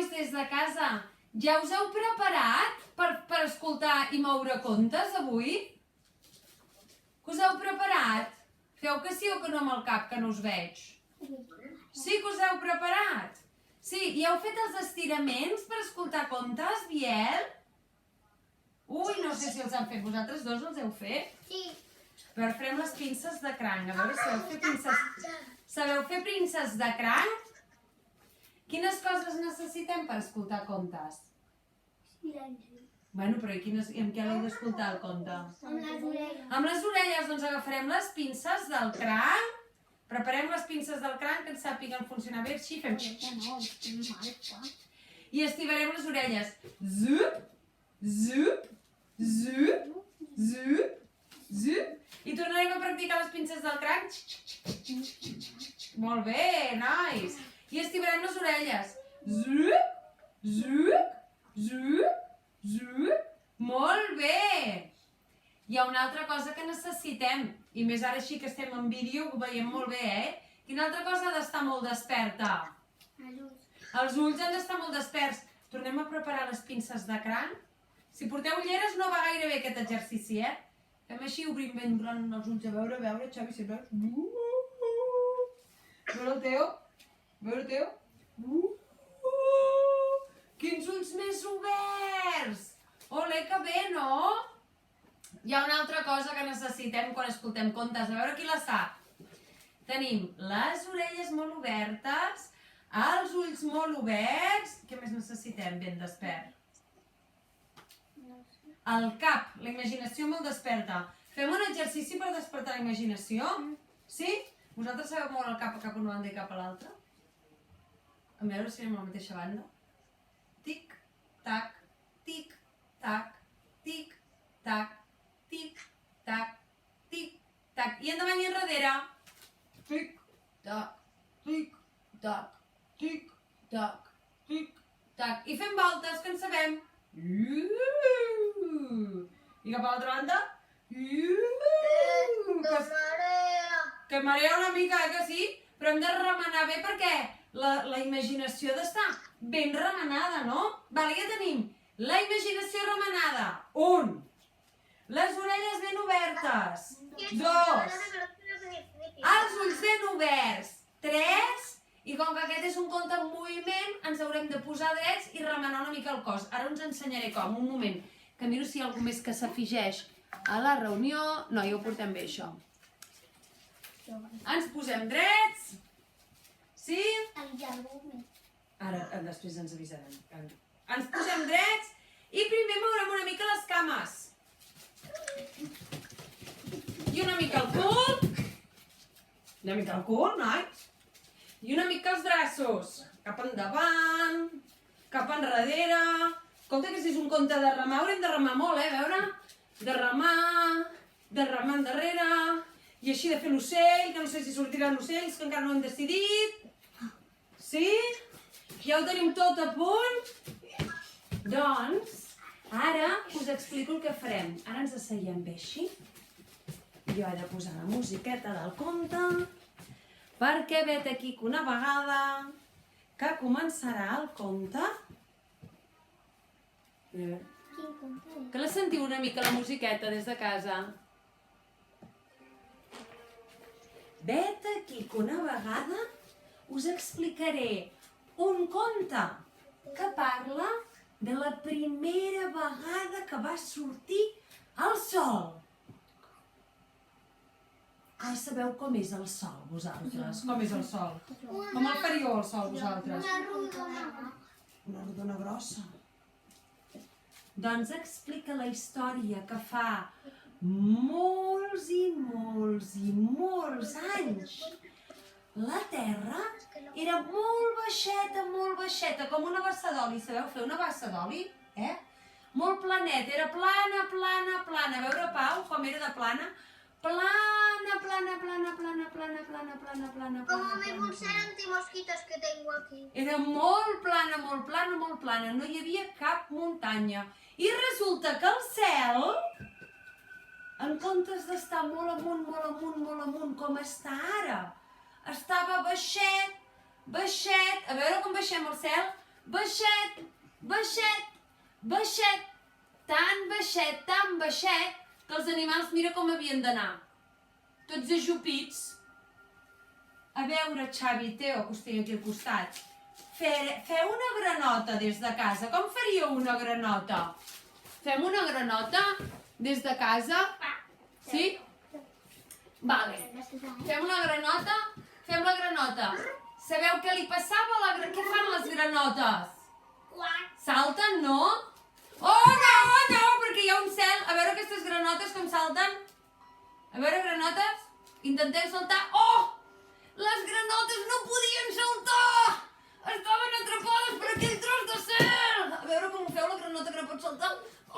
nois, des de casa, ja us heu preparat per escoltar i moure contes avui? Que us heu preparat? Feu que sí o que no amb el cap, que no us veig? Sí que us heu preparat? Sí, i heu fet els estiraments per escoltar contes, Biel? Ui, no sé si els han fet. Vosaltres dos els heu fet? Sí. Però farem les pinces de cranc. A veure si sabeu fer pinces... Sabeu fer pinces de cranc? Quines coses necessitem per escoltar contes? Silenci. Bueno, però i amb què l'heu d'escoltar el conte? Amb les orelles. Amb les orelles, doncs agafarem les pinces del cranc, preparem les pinces del cranc que ens sàpiguen funcionar bé, així fem... I estivarem les orelles. Zup, zup, zup, zup, zup. I tornarem a practicar les pinces del cranc. Molt bé, nice. I estivarem les orelles. Zup, zup, zup, zup. Molt bé. Hi ha una altra cosa que necessitem, i més ara així que estem en vídeo, ho veiem molt bé, Quina altra cosa ha d'estar molt desperta? Els ulls han d'estar molt desperts. Tornem a preparar les pinces de cranc. Si porteu ulleres no va gaire bé aquest exercici, Fem així, obrim ben gran els ulls, a veure, Xavi, si veus. Veure el teu? Veure el teu? Quins ulls més oberts! Ole, que bé, no? Hi ha una altra cosa que necessitem quan escoltem contes. A veure qui la sap. Tenim les orelles molt obertes, els ulls molt oberts... Què més necessitem ben despert? El cap, la imaginació molt desperta. Fem un exercici per despertar la imaginació? Sí? Vosaltres sabeu moure el cap a una banda i cap a l'altra? A veure si anem a la mateixa banda. Tic, tac, tic, tac, tic, tac, tic, tac, tic, tac. I endavant i enrere. Tic, tac, tic, tac, tic, tac, tic, tac. I fem voltes, que en sabem. I cap a l'altra banda. Que marea una mica, que sí? Però hem de remenar bé perquè la imaginació ha d'estar ben remenada, no? Vale, ja tenim la imaginació remenada. 1. Les orelles ben obertes. 2. Els ulls ben oberts. 3. I com que aquest és un conte en moviment, ens haurem de posar drets i remenar una mica el cos. Ara us ensenyaré com. Un moment, que miro si hi ha algú més que s'afegeix a la reunió. No, ja ho portem bé, això. Ens posem drets. Sí? Ara, després ens avisaran. Ens posem drets i primer mourem una mica les cames. I una mica el cul. Una mica el cul, noi. I una mica els braços. Cap endavant, cap enrere. Compte que si és un conte de remar haurem de remar molt, a veure? De remar endarrere. I així de fer l'ocell, que no sé si sortiran ocells, que encara no hem decidit. Sí? Ja ho tenim tot a punt? Doncs, ara us explico el que farem. Ara ens asseiem bé així. Jo he de posar la musiqueta del conte, perquè vet aquí que una vegada que començarà el conte... Que la sentiu una mica, la musiqueta, des de casa? Vet aquí que una vegada us explicaré un conte que parla de la primera vegada que va sortir el sol. Ah, sabeu com és el sol, vosaltres? Com és el sol? Com el faríeu el sol, vosaltres? Una rodona. Una rodona grossa. Doncs explica la història que fa molts i molts i molts anys. La Terra era molt baixeta, com una bassa d'oli. Sabeu fer una bassa d'oli? Molt planeta, era plana. A veure, Pau, com era de plana? Plana. Como mi pulsera antimosquitos que tengo aquí. Era molt plana, no hi havia cap muntanya. I resulta que el cel, en comptes d'estar molt amunt, com està ara, estava baixet. A veure com baixem el cel. baixet, baixet, baixet, tan baixet, que els animals mira com havien d'anar. Tots ajupits. A veure, Xavi i Teo, que us tinc aquí al costat. Feu una granota des de casa. Com faríeu una granota? Fem una granota des de casa? Sí? Vale. Fem una granota? Fem la granota. Sabeu què li passava a la granota? Què fan les granotes? Salten, no? Oh, no, perquè hi ha un cel. A veure aquestes granotes com salten. A veure, granotes. Intentem saltar. Oh! Les granotes no podien saltar! Estaven atrapades per aquell tros de cel! A veure com ho feu, la granota que no pot saltar.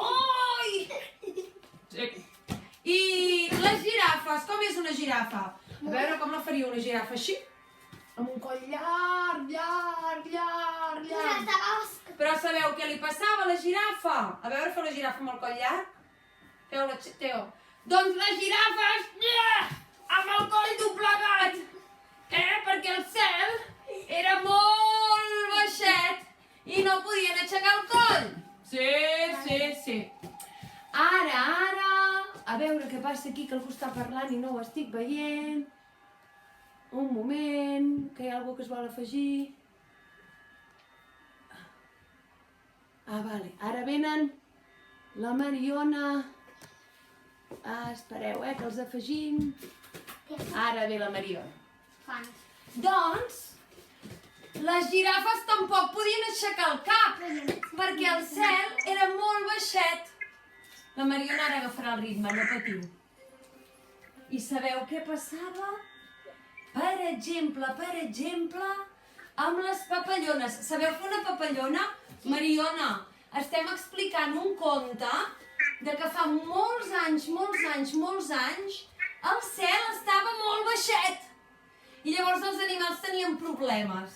Oi! Sí. I les girafes, com és una girafa? A veure com la faria una girafa així. Amb un coll llarg. Però sabeu què li passava a la girafa? A veure, feu la girafa amb el coll llarg. Feu-la, Teo. Doncs les girafes, amb el coll doblegat. Perquè el cel era molt baixet i no podien aixecar el coll. Sí. Ara, a veure què passa aquí, que algú està parlant i no ho estic veient. Un moment, que hi ha algú que es vol afegir. Vale, ara venen la Mariona. Espereu, que els afegim. Ara ve la Mariona. Doncs, les girafes tampoc podien aixecar el cap, perquè el cel era molt baixet. La Mariona ara agafarà el ritme, no patiu. I sabeu què passava? Per exemple, amb les papallones. Sabeu fer una papallona? Mariona, estem explicant un conte de que fa molts anys, el cel estava molt baixet. I llavors els animals tenien problemes.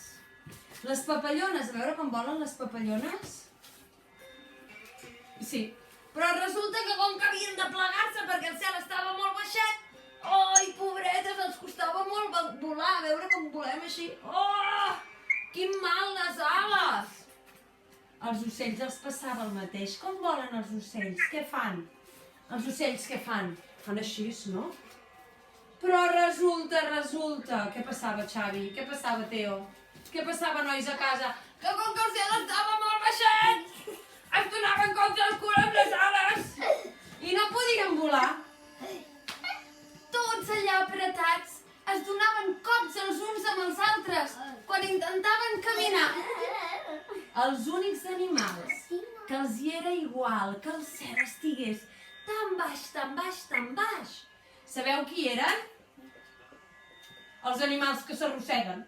Les papallones, a veure com volen les papallones? Sí, però resulta que com que havien de plegar-se perquè el cel estava molt baixet, oi, pobretes, els costava molt volar, a veure com volem així. Oh, quin mal les ales! Els ocells els passava el mateix. Com volen els ocells? Què fan? Els ocells què fan? Fan així, no? Però resulta... Què passava, Xavi? Què passava, Teo? Què passava, nois, a casa? Que com que el cel estava molt baixet, es donaven cops al cul amb les ales i no podien volar. Tots allà apretats es donaven cops els uns amb els altres quan intentaven caminar. Els únics animals que els hi era igual que el cel estigués tan baix, sabeu qui eren? Els animals que s'arrosseguen.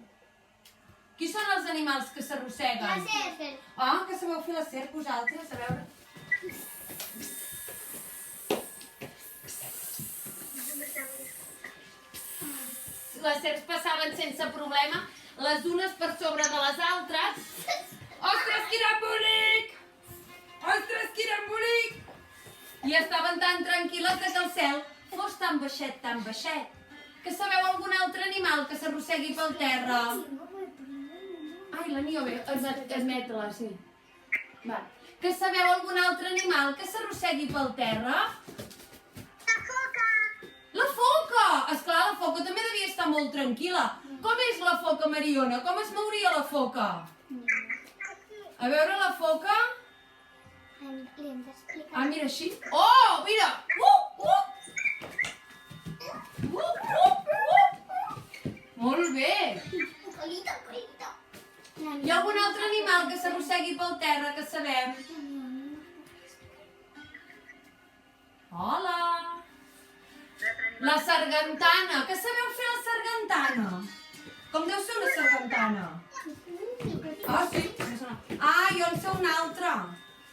Qui són els animals que s'arrosseguen? La serp. Que sabeu fer la serp vosaltres? A veure. Les serps passaven sense problema, les unes per sobre de les altres. Ostres, quin embolic! Ostres, quin embolic! I estaven tan tranquil·les que el cel fos tan baixet, que sabeu algun altre animal que s'arrossegui pel terra? Ai, la Niove, admet-la, sí. Va. Que sabeu algun altre animal que s'arrossegui pel terra? La foca. La foca! Esclar, la foca també devia estar molt tranquil·la. Com és la foca, Mariona? Com es mouria la foca? A veure la foca. Li hem d'explicar. Mira, així. Oh, mira! Molt bé! Colito. Hi ha algun altre animal que s'arrossegui pel terra que sabem? Hola! La sargantana. Què sabeu fer la sargantana? Com deu ser una sargantana? Sí. Jo en sé una altra.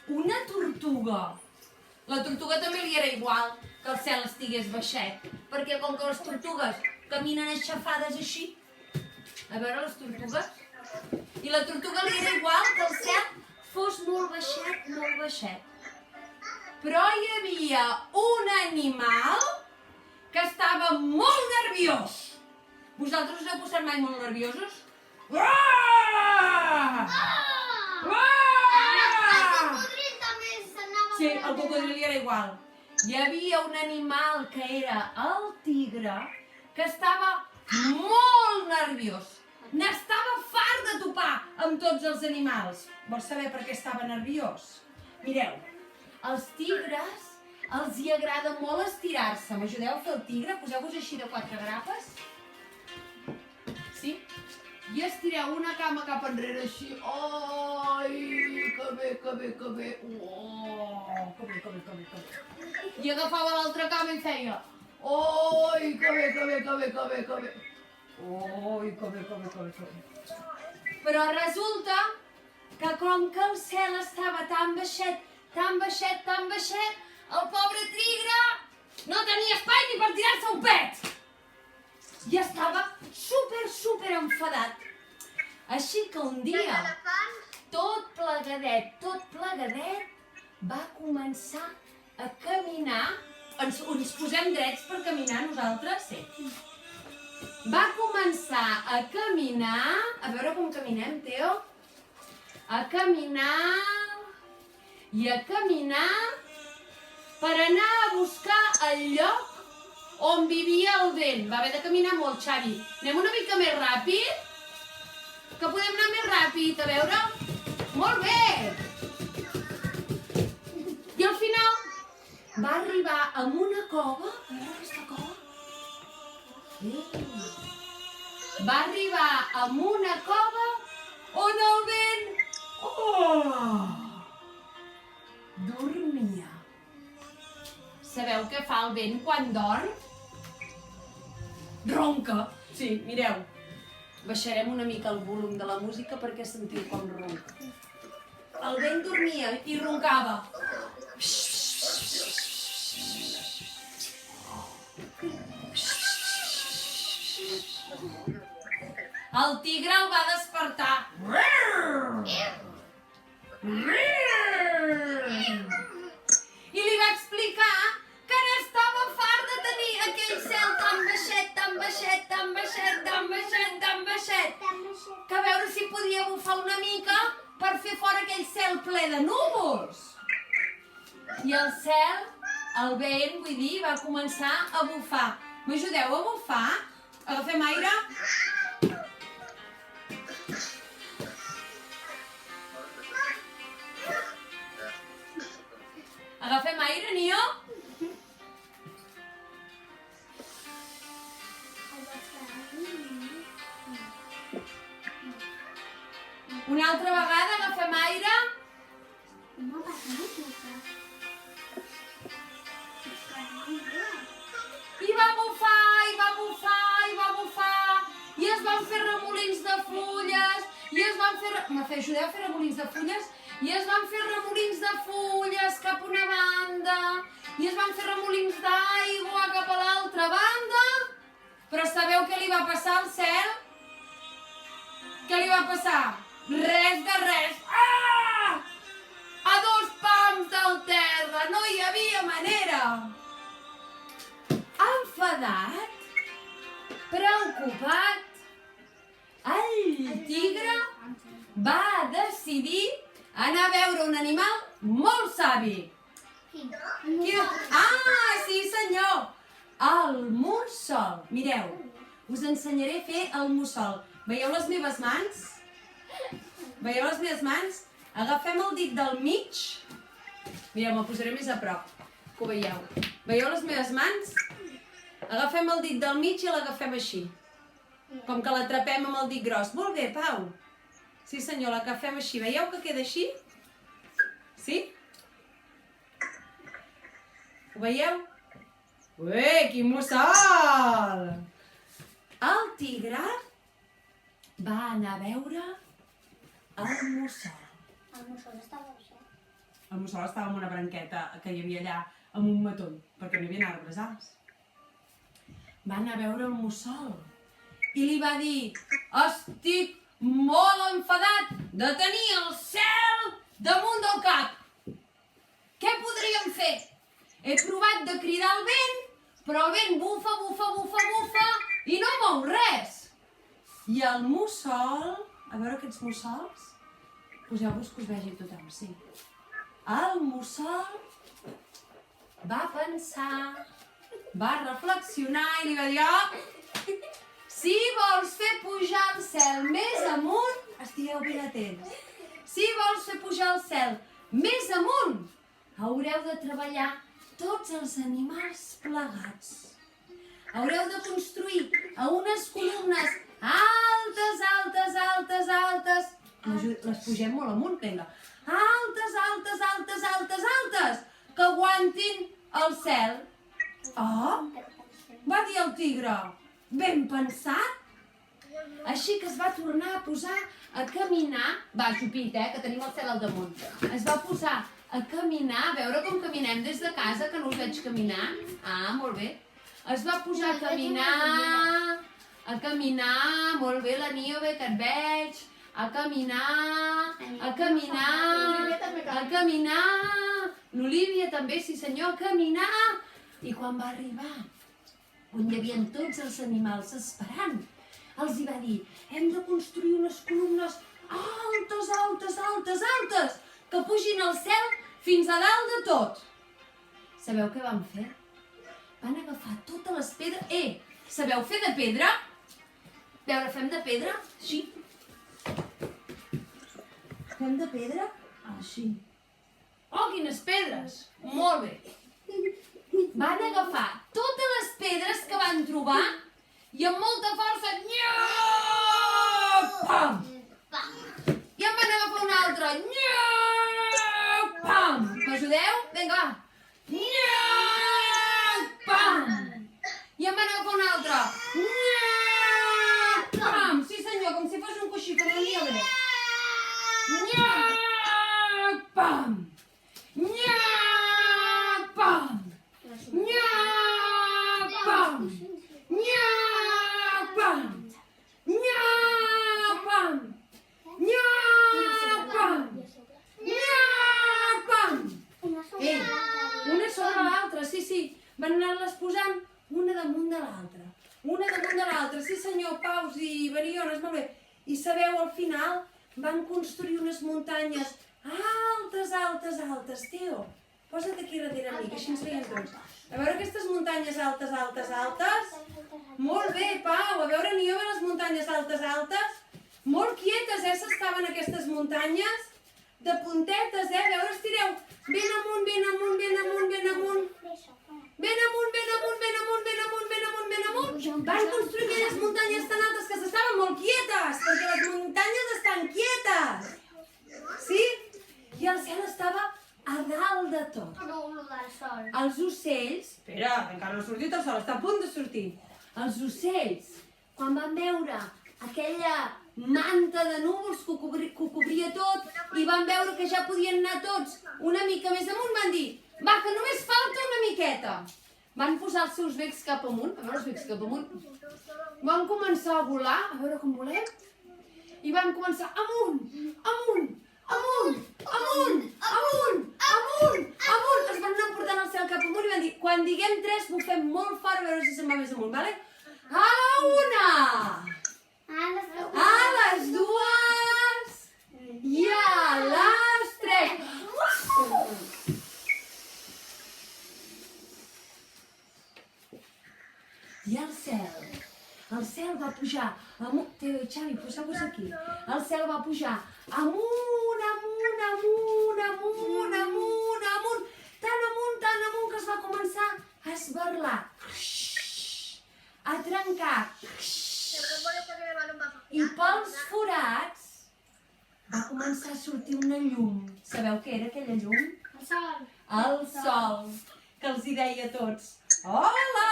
Una tortuga. La tortuga també li era igual que el cel estigués baixet, perquè com que les tortugues caminen aixafades així, a veure les tortugues, i la tortuga li era igual que el cel fos molt baixet. Però hi havia un animal que estava molt nerviós. Vosaltres us heu posat mai molt nerviosos? igual. Hi havia un animal que era el tigre, que estava molt nerviós. N'estava fart de topar amb tots els animals. Vols saber per què estava nerviós? Mireu, als tigres els hi agrada molt estirar-se. M'ajudeu a fer el tigre? Poseu-vos així de 4 grapes. Sí? I estireu una cama cap enrere així. Ai, que bé, que bé, que bé. Oh, que bé, que bé, que bé, que bé. I agafava l'altra cama i feia. Ai, que bé, que bé, que bé, que bé, que bé. Ai, que bé, que bé, que bé, que bé. Però resulta que com que el cel estava tan baixet, tan baixet, tan baixet, el pobre tigre no tenia espai ni per tirar-se un pet. I estava super enfadat. Així que un dia, tot plegadet, va començar a caminar. Ens posem drets per caminar nosaltres? Sí. Va començar a caminar, a veure com caminem, Teo, a caminar i a caminar per anar a buscar el lloc on vivia el vent. Va haver de caminar molt, Xavi. Anem una mica més ràpid? Que podem anar més ràpid, a veure? Molt bé! I al final va arribar a una cova. A veure aquesta cova. Va arribar a una cova on el vent dormia. Sabeu què fa el vent quan dorm? Ronca. Sí, mireu. Baixarem una mica el volum de la música perquè sentiu com ronca. El vent dormia i roncava. El tigre el va despertar. I li va explicar que n'estava fart de tenir aquell cel tan baixet, tan baixet, tan baixet, tan baixet, tan baixet, que a veure si podia bufar una mica per fer fora aquell cel ple de núvols. I el cel, el vent, vull dir, va començar a bufar. M'ajudeu a bufar? Agafem aire. Agafem aire, Nio? Una altra vegada agafem aire. I va bufar, i va bufar, i va bufar. I es van fer remolins de fulles. I es van fer... M'ajudeu a fer remolins de fulles? I es van fer remolins de fulles cap a una banda, i es van fer remolins d'aigua cap a l'altra banda. Però sabeu què li va passar al cel? Què li va passar? Res de res. Ah! A 2 pams del terra, no hi havia manera. Enfadat, preocupat, el tigre va decidir anar a veure un animal molt savi. Ah, sí senyor! El mussol. Mireu, us ensenyaré a fer el mussol. Veieu les meves mans? Veieu les meves mans? Agafem el dit del mig. Mireu, me'l posaré més a prop, que ho veieu. Veieu les meves mans? Agafem el dit del mig i l'agafem així. Com que l'atrapem amb el dit gros. Molt bé, Pau. Sí senyor, l'agafem així. Veieu que queda així? Sí? Ho veieu? Ué, quin mussol! El tigre va anar a veure el mussol. El mussol estava baixat. El mussol estava en una branqueta que hi havia allà, amb un matoll, perquè no hi havia arbres alts. Va anar a veure el mussol i li va dir: estic molt enfadat de tenir el cel damunt del cap. Què podríem fer? He provat de cridar el vent, però el vent bufa, bufa, bufa, bufa i no mou res. I el mussol, a veure aquests mussols, poseu-vos que us vegi tothom, sí. El mussol va pensar, va reflexionar i li va dir, oh, si vols fer pujar el cel més amunt, estigueu ben atents, si vols fer pujar el cel més amunt, haureu de treballar tots els animals plegats. Haureu de construir a unes columnes altes, altes, altes, altes. Les pugem molt amunt, vinga. Altes, altes, altes, altes, altes, que aguantin el cel. Oh, va dir el tigre, ben pensat. Així que es va tornar a posar a caminar, va, xupit, que tenim el cel al damunt. Es va posar a caminar, a veure com caminem des de casa, que no us veig caminar. Ah, molt bé. Es va posar a caminar, molt bé, la Níobe, que et veig, a caminar, l'Olívia també, sí senyor, a caminar. I quan va arribar, on hi havia tots els animals esperant, els hi va dir, hem de construir unes columnes altes, altes, altes, altes, que pugin al cel fins a dalt de tot. Sabeu què van fer? Van agafar totes les pedres... sabeu fer de pedra? A veure, fem de pedra? Així. Fem de pedra? Així. Oh, quines pedres! Molt bé. Van agafar totes les pedres que van trobar i amb molta força... Pam! I en van agafar una altra. Pam! M'ajudeu? Vinga, va. Pam! I en van agafar una altra. Pam! Sí senyor, com si fos un coixí, com la liebre. Pam! Pam! Pam! Pam! Pam! Pam! Una sobre l'altra, sí, sí. Van anar-les posant una damunt de l'altra. Una damunt de l'altra. Sí senyor, paus i variones, molt bé. I sabeu, al final van construir unes muntanyes altes, altes, altes. Teo, posa't aquí darrere mi, que així ens veiem tots. A veure aquestes muntanyes altes, altes, altes. Molt bé, Pau. A veure, Níobe, les muntanyes altes, altes. Molt quietes, s'estaven aquestes muntanyes. De puntetes, A veure, estireu. Ben amunt, ben amunt, ben amunt, ben amunt. Ben amunt, ben amunt, ben amunt, ben amunt, ben amunt, ben amunt. Van construir aquelles muntanyes tan altes que s'estaven molt quietes, perquè les muntanyes estan quietes. Sí? I el cel estava a dalt de tot. Els ocells... Espera, encara no ha sortit el sol, està a punt de sortir. Els ocells, quan van veure aquella manta de núvols que ho cobria tot i van veure que ja podien anar tots una mica més amunt, van dir, va, que només falta una miqueta. Van posar els seus becs cap amunt, a veure els becs cap amunt. Van començar a volar, a veure com volem, i van començar amunt, amunt, amunt, amunt, amunt, amunt, amunt. Es van anar portant el cel cap amunt i van dir, quan diguem 3 bufem molt fort a veure si se'n va més amunt, vale? A la 1! A les 2! I a les 3! I el cel va pujar amunt, Teo i Xavi, poseu-vos aquí. El cel va pujar amunt, amunt, amunt, amunt, amunt, amunt, tan amunt que es va començar a esberlar, a trencar. I pels forats va començar a sortir una llum. Sabeu què era aquella llum? El sol. El sol, que els hi deia a tots, hola!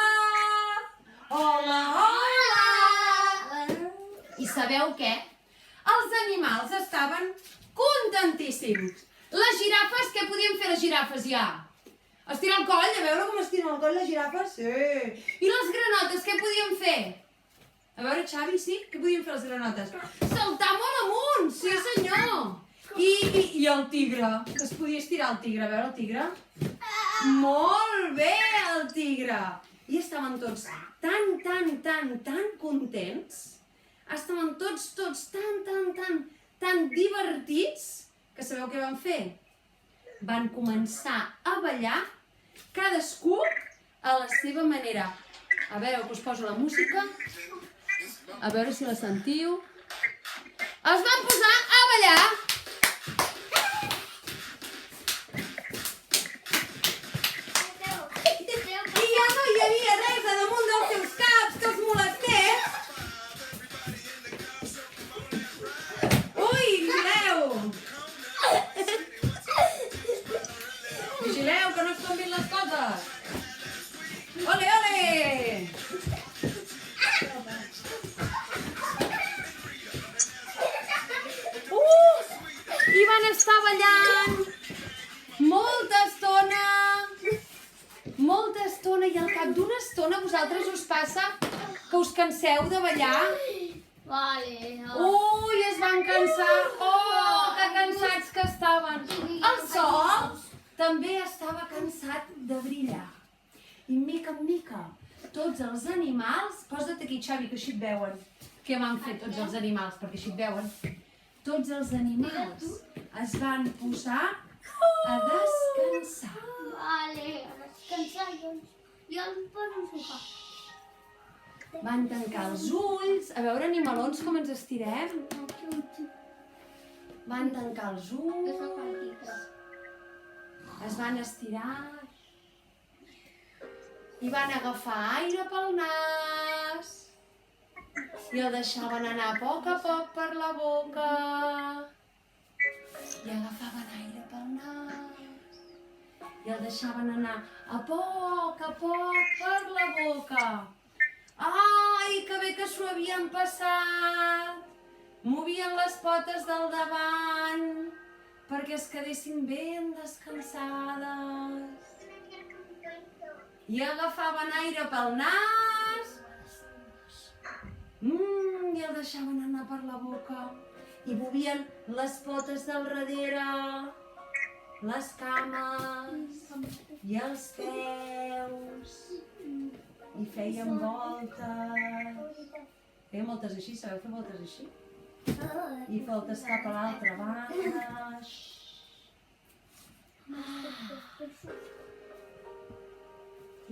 Hola, hola! I sabeu què? Els animals estaven contentíssims. Les girafes, què podien fer les girafes ja? Estirar el coll, a veure com estiren el coll les girafes? Sí! I les granotes, què podien fer? A veure, Xavi, sí? Què podien fer les granotes? Saltar molt amunt, sí senyor! I el tigre, que es podia estirar el tigre, a veure el tigre? Molt bé, el tigre! I estaven tots tan contents, estaven tots tan divertits, que sabeu què van fer? Van començar a ballar cadascú a la seva manera. A veure, que us poso la música. A veure si la sentiu. Es van posar a ballar. I ja no hi havia res a damunt dels seus caps que els molestés. Ui, vigileu! Vigileu, que no es tombin les coses. Ole, ole! I van estar ballant molta estona i al cap d'una estona a vosaltres us passa que us canseu de ballar? Vale. Ui, es van cansar! Oh, que cansats que estaven! El sol també estava cansat de brillar. I mica en mica, tots els animals... Posa't aquí, Xavi, que així et veuen. Què van fer tots els animals? Perquè així et veuen. Tots els animals es van posar a descansar. Vale. Descansar, jo em poso al sofà. Van tancar els ulls. A veure, animalons, com ens estirem. Van tancar els ulls. Es van estirar. I van agafar aire pel nas. I el deixaven anar a poc per la boca. I agafaven aire pel nas. I el deixaven anar a poc per la boca. Ai, que bé que s'ho havien passat! Movien les potes del davant perquè es quedessin ben descansades. I agafaven aire pel nas i el deixaven anar per la boca. I movien les potes del darrere, les cames i els peus. I feien voltes. Feien voltes així, sabeu fer voltes així? I voltes cap a l'altra banda.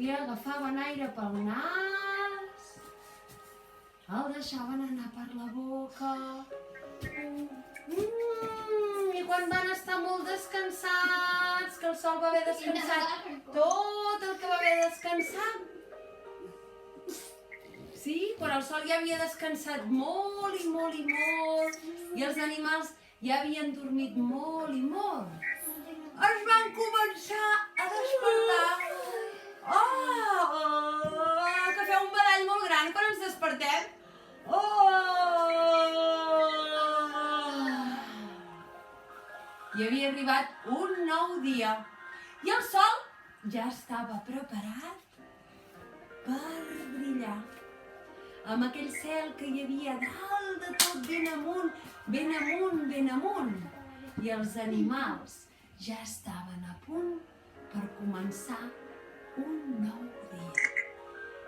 I agafaven aire pel nas, el deixaven anar per la boca. I quan van estar molt descansats, que el sol va haver descansat tot el que va haver descansat. Sí, quan el sol ja havia descansat molt i molt i molt, i els animals ja havien dormit molt i molt, es van començar a despertar. Oh, que feu un badall molt gran quan ens despertem. I havia arribat un nou dia i el sol ja estava preparat per brillar. Amb aquell cel que hi havia dalt de tot, ben amunt, ben amunt, ben amunt. I els animals ja estaven a punt per començar un nou dia.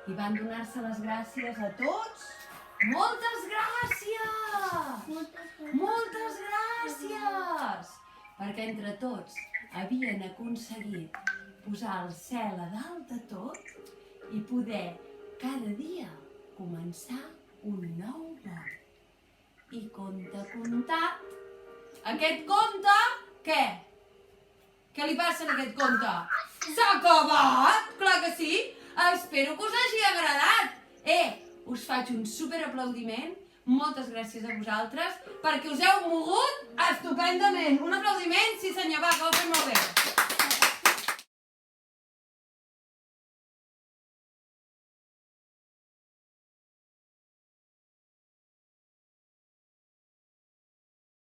I van donar-se les gràcies a tots. Moltes gràcies! Moltes gràcies! Perquè entre tots havien aconseguit posar el cel a dalt de tot i poder cada dia començar un nou món. I conte contat, aquest conte, què? Què li passa a aquest conte? S'ha acabat? Clar que sí! Espero que us hagi agradat! Us faig un superaplaudiment, moltes gràcies a vosaltres, perquè us heu mogut estupendament. Un aplaudiment, sí senyor, va, que ho heu fet molt bé.